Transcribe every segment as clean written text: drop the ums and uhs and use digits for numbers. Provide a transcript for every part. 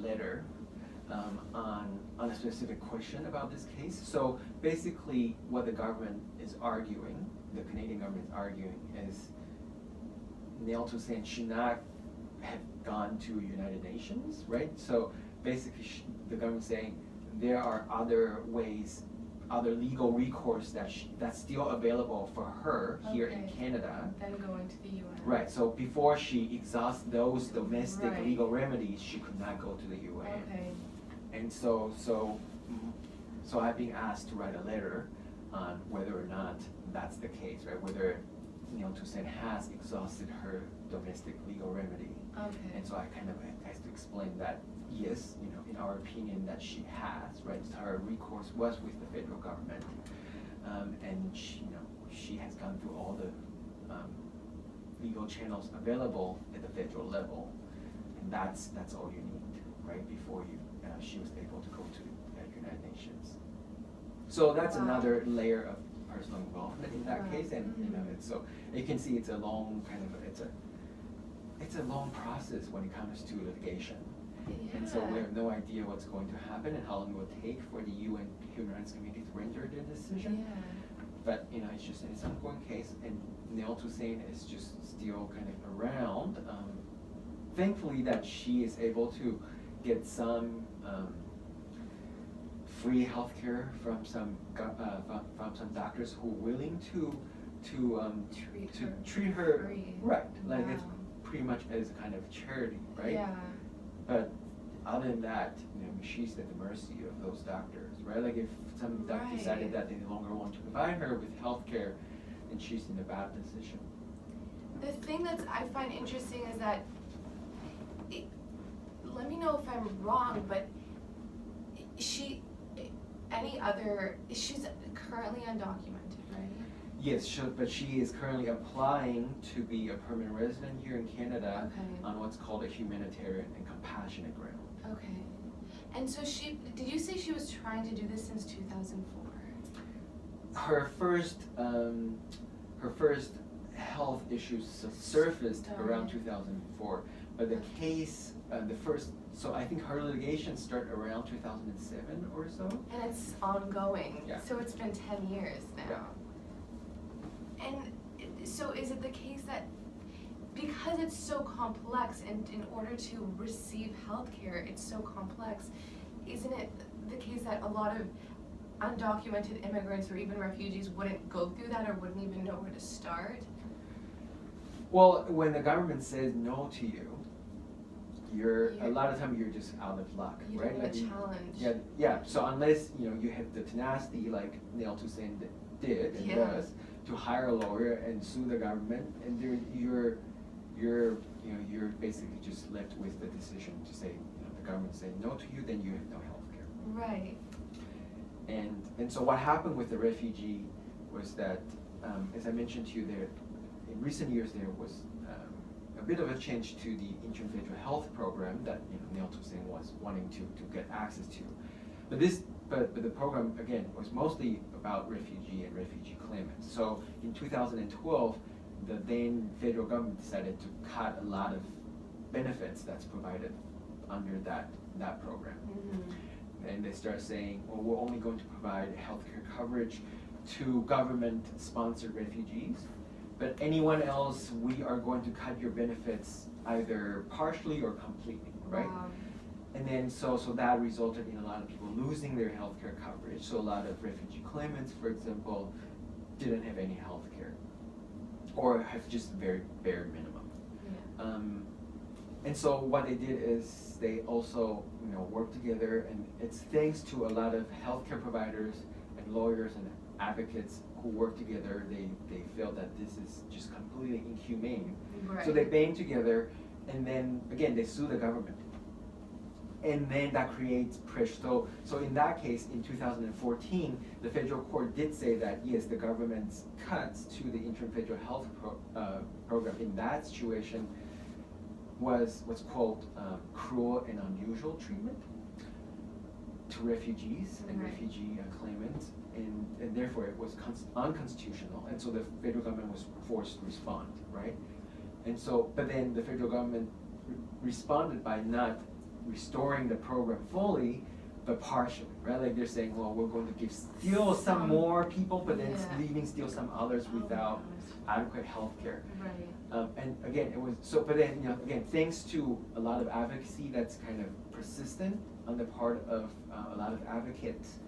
letter on a specific question about this case. So basically, what the government is arguing, the Canadian government is arguing, is Neil Toussaint should not have gone to United Nations, right? So basically, the government is saying there are other ways, other legal recourse that's still available for her here in Canada. Then going to the UN. Right, so before she exhausts those domestic Right. legal remedies, she could not go to the UN. Okay. And so I've been asked to write a letter on whether or not that's the case, right? Whether Neil Toussaint has exhausted her domestic legal remedy. Okay. And so I kind of has to explain that, yes, in our opinion, that she has, right? So her recourse was with the federal government, and she has gone through all the legal channels available at the federal level, and that's all you need, right? Before she was able to go to the United Nations. So that's another layer of personal involvement in that case, and so you can see it's a long it's a long process when it comes to litigation. Yeah. And so we have no idea what's going to happen and how long it will take for the UN Human Rights Committee to render their decision. Yeah. But it's an ongoing case, and Neil Toussaint is just still kind of around. Thankfully, that she is able to get some free healthcare from some doctors who are willing to treat her free. right, like Wow. it's pretty much as a kind of charity, right? Yeah. But other than that, she's at the mercy of those doctors, right? Like if some doctor decided that they no longer want to provide her with health care, then she's in a bad position. The thing that I find interesting is that, let me know if I'm wrong, but she's currently undocumented, right? Yes, but she is currently applying to be a permanent resident here in Canada on what's called a humanitarian and compassionate ground. Okay. And so did you say she was trying to do this since 2004? Her first health issues surfaced around 2004, but the case, so I think her litigation started around 2007 or so. And it's ongoing, so it's been 10 years now. Yeah. And so is it the case that because it's so complex, and in order to receive health care, it's so complex, isn't it the case that a lot of undocumented immigrants or even refugees wouldn't go through that or wouldn't even know where to start? Well, when the government says no to you, a lot of time you're just out of luck, right? You don't have a challenge. Yeah. So unless you have the tenacity like Neil Toussaint did and does to hire a lawyer and sue the government, and you're basically just left with the decision to say the government saying no to you, then you have no health care. Right. And so what happened with the refugee was that, as I mentioned to you, there in recent years there was a bit of a change to the interim federal health program that Neil Toussaint was wanting to get access to. But the program again was mostly about refugee and refugee claimants. So in 2012, the then federal government decided to cut a lot of benefits that's provided under that program. Mm-hmm. And they start saying, well, we're only going to provide healthcare coverage to government-sponsored refugees, but anyone else, we are going to cut your benefits either partially or completely, right? Wow. And then so that resulted in a lot of people losing their healthcare coverage. So a lot of refugee claimants, for example, didn't have any healthcare, or have just very bare minimum. Yeah. And so what they did is they also worked together, and it's thanks to a lot of healthcare providers and lawyers and advocates who work together. They felt that this is just completely inhumane. Right. So they band together, and then again they sue the government, and then that creates pressure. So in that case, in 2014, the federal court did say that yes, the government's cuts to the interim federal health program in that situation was what's called cruel and unusual treatment to refugees and refugee claimants, and therefore it was unconstitutional, and so the federal government was forced to respond, right? And so, but then the federal government responded by not restoring the program fully, but partially, right? Like they're saying, well, we're going to give still some more people, but then it's leaving still some others without adequate health care. Right. And again, it was so, but then, again, thanks to a lot of advocacy that's kind of persistent on the part of a lot of advocates,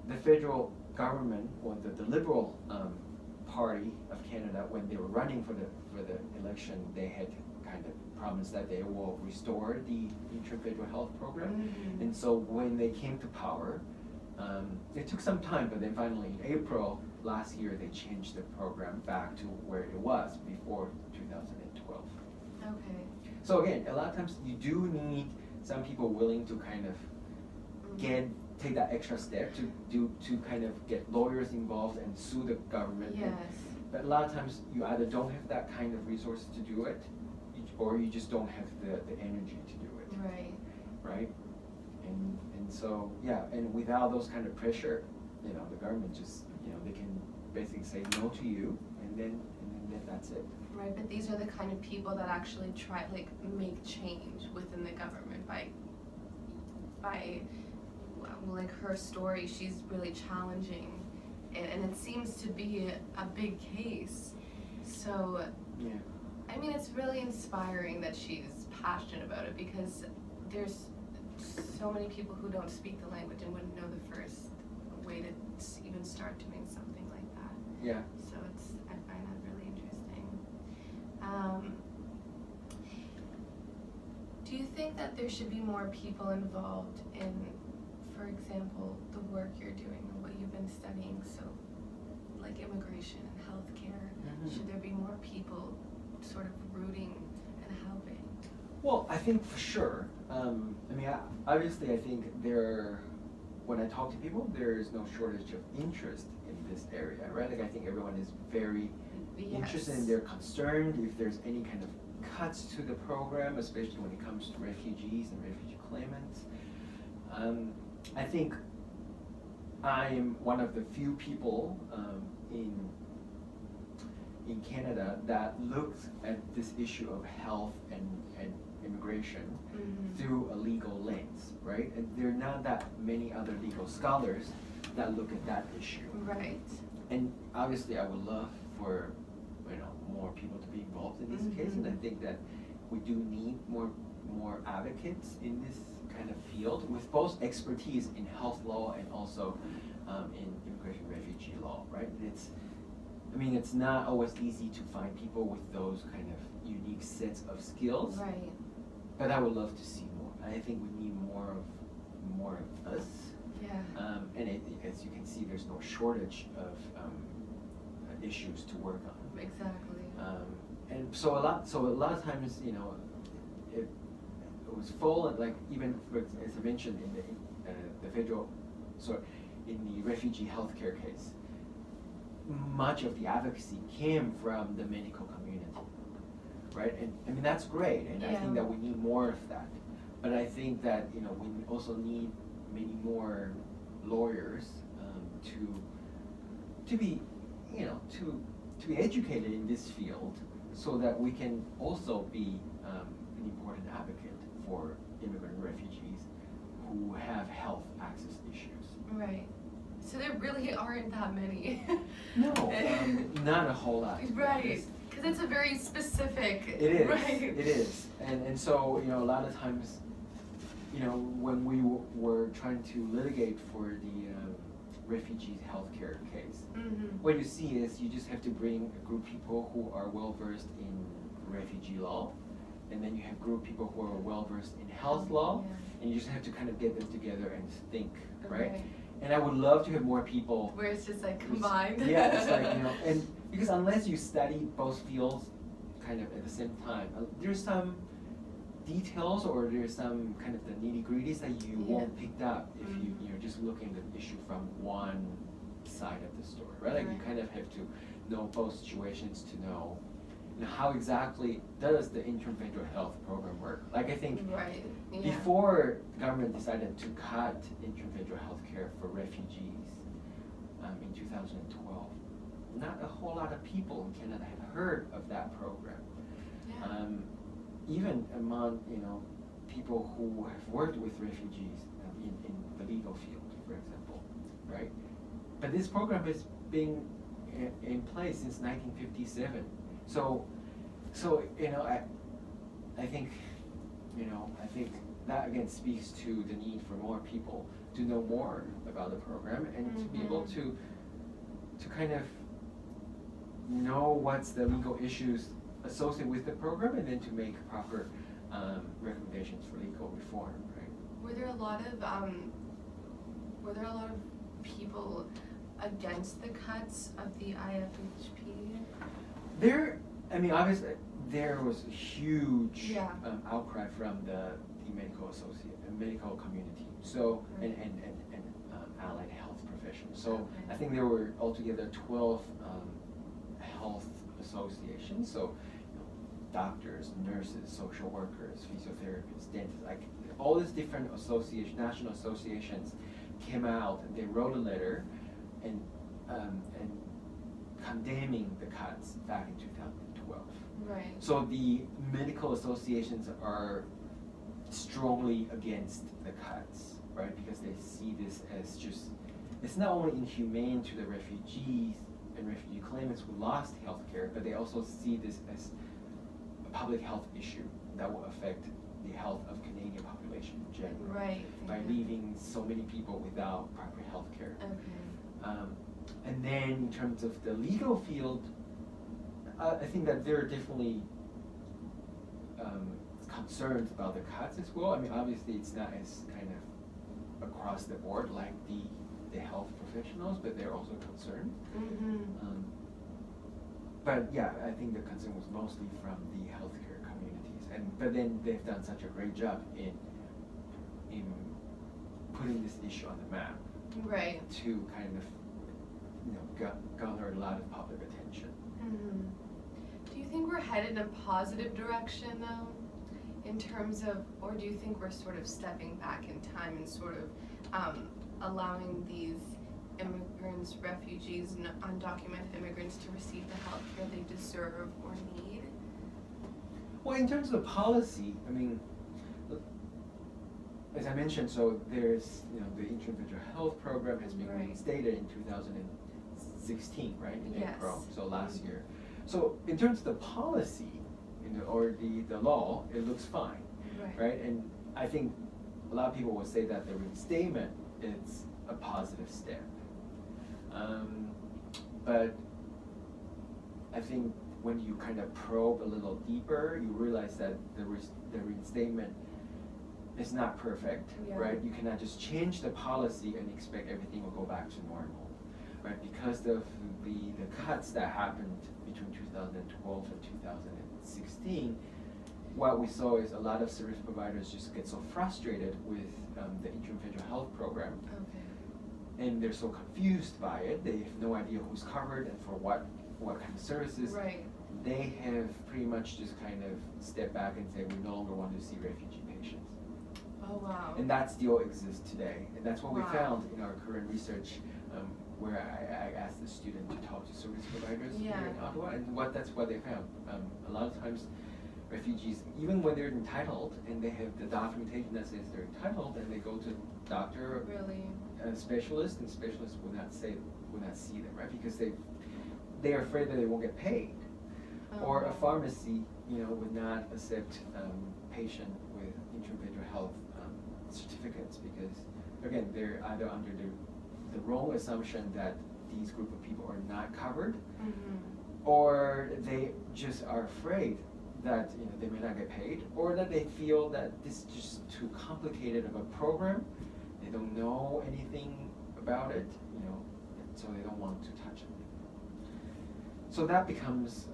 the federal government, or the Liberal Party of Canada, when they were running for the election, they had kind of promised that they will restore the intra-federal health program. Mm-hmm. And so when they came to power, it took some time, but then finally in April last year, they changed the program back to where it was before 2012. Okay. So again, a lot of times you do need some people willing to kind of take that extra step to kind of get lawyers involved and sue the government. Yes. But a lot of times you either don't have that kind of resources to do it, or you just don't have the energy to do it. Right. Right? And so, yeah, and without those kind of pressure, the government just, they can basically say no to you, and then that's it. Right, but these are the kind of people that actually try, make change within the government by like her story. She's really challenging, and it seems to be a big case. So, yeah. I mean, it's really inspiring that she's passionate about it, because there's so many people who don't speak the language and wouldn't know the first way to even start doing something like that. Yeah. So I find that really interesting. Do you think that there should be more people involved in, for example, the work you're doing or what you've been studying, so like immigration and healthcare? Mm-hmm. Should there be more people sort of rooting and helping? Well, I think for sure. Obviously, I think when I talk to people, there is no shortage of interest in this area, right? Like I think everyone is very interested, and they're concerned if there's any kind of cuts to the program, especially when it comes to refugees and refugee claimants. I think I am one of the few people in Canada that looks at this issue of health and immigration through a legal lens, right? And there are not that many other legal scholars that look at that issue. Right. And obviously I would love for more people to be involved in this case, and I think that we do need more advocates in this kind of field with both expertise in health law and also in immigration refugee law, right? It's not always easy to find people with those kind of unique sets of skills. Right. But I would love to see more. I think we need more of us. Yeah. And as you can see, there's no shortage of issues to work on. Exactly. And so a lot of times, it was full, and like even as I mentioned in in the refugee healthcare case, much of the advocacy came from the medical community, right? And that's great, and I think that we need more of that. But I think that we also need many more lawyers to be educated in this field, so that we can also be an important advocate for immigrant refugees who have health access issues. Right. So there really aren't that many. No, not a whole lot. Right. Because it's a very specific. It is. Right. It is, and so a lot of times, when we were trying to litigate for the refugee healthcare case, what you see is you just have to bring a group of people who are well versed in refugee law, and then you have a group of people who are well versed in health law, and you just have to kind of get them together and think, right? And I would love to have more people where it's just like combined. Yeah, it's like and because unless you study both fields kind of at the same time, there's some details or there's some kind of the nitty-gritties that you won't pick up if you're just looking at the issue from one side of the story, right? Like you kind of have to know both situations to know how exactly does the interim-federal health program work. Like I think before the government decided to cut interim-federal health care for refugees in 2012, not a whole lot of people in Canada had heard of that program. Even among people who have worked with refugees in the legal field, for example, right? But this program has been in place since 1957. So I think, I think that again speaks to the need for more people to know more about the program and to be able to kind of know what's the legal issues associated with the program, and then to make proper recommendations for legal reform, right? Were there a lot of people against the cuts of the IFHP? Obviously, there was a huge outcry from the medical community. So and allied health professionals. So I think there were altogether 12 health associations. So doctors, nurses, social workers, physiotherapists, dentists, like all these different national associations came out and they wrote a letter and condemning the cuts back in 2012. Right. So the medical associations are strongly against the cuts, right? Because they see this as just, it's not only inhumane to the refugees and refugee claimants who lost health care, but they also see this as a public health issue that will affect the health of Canadian population in general. Right. By leaving so many people without proper health care. Okay. And then in terms of the legal field, I think that there are definitely concerns about the cuts as well. I mean, obviously it's not as kind of across the board like the health professionals, but they're also concerned. But yeah, I think the concern was mostly from the healthcare communities, but then they've done such a great job in putting this issue on the map, right? To kind of garner a lot of public attention. Do you think we're headed in a positive direction though, in terms of, or do you think we're sort of stepping back in time and sort of allowing these immigrants, refugees, and undocumented immigrants to receive the health care they deserve or need? Well, in terms of policy, I mean, as I mentioned, so there's the individual health program has been reinstated in 2016, right? In April, so last year. So in terms of the policy, or the law, it looks fine, right? And I think a lot of people will say that the reinstatement is a positive step. But I think when you kind of probe a little deeper, you realize that the reinstatement is not perfect, right? You cannot just change the policy and expect everything will go back to normal, right? Because of the cuts that happened between 2012 and 2016, what we saw is a lot of service providers just get so frustrated with the individual health program. And they're so confused by it. They have no idea who's covered and for what kind of services. They have pretty much just kind of stepped back and said, we no longer want to see refugee patients. Oh, wow. And that still exists today. And that's what we found in our current research, where I asked the student to talk to service providers here in Ottawa, and that's what they found. A lot of times, refugees, even when they're entitled and they have the documentation that says they're entitled, and they go to a doctor, a specialist, and specialists will not see them, right? Because they are afraid that they won't get paid. Or a pharmacy, would not accept patient with individual health certificates because, again, they're either under the wrong assumption that these group of people are not covered, or they just are afraid that they may not get paid, or that they feel that this is just too complicated of a program. They don't know anything about it, so they don't want to touch it. So that becomes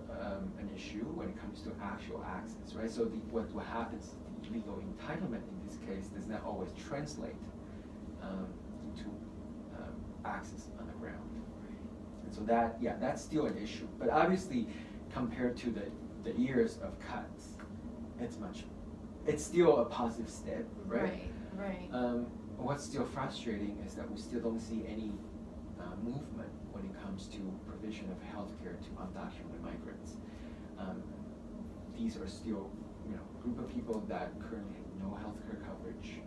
an issue when it comes to actual access, right? So what happens, the legal entitlement in this case does not always translate into access on the ground. And so that's still an issue. But obviously, compared to the years of cuts, it's still a positive step, right? What's still frustrating is that we still don't see any movement when it comes to provision of healthcare to undocumented migrants. These are still, a group of people that currently have no healthcare coverage.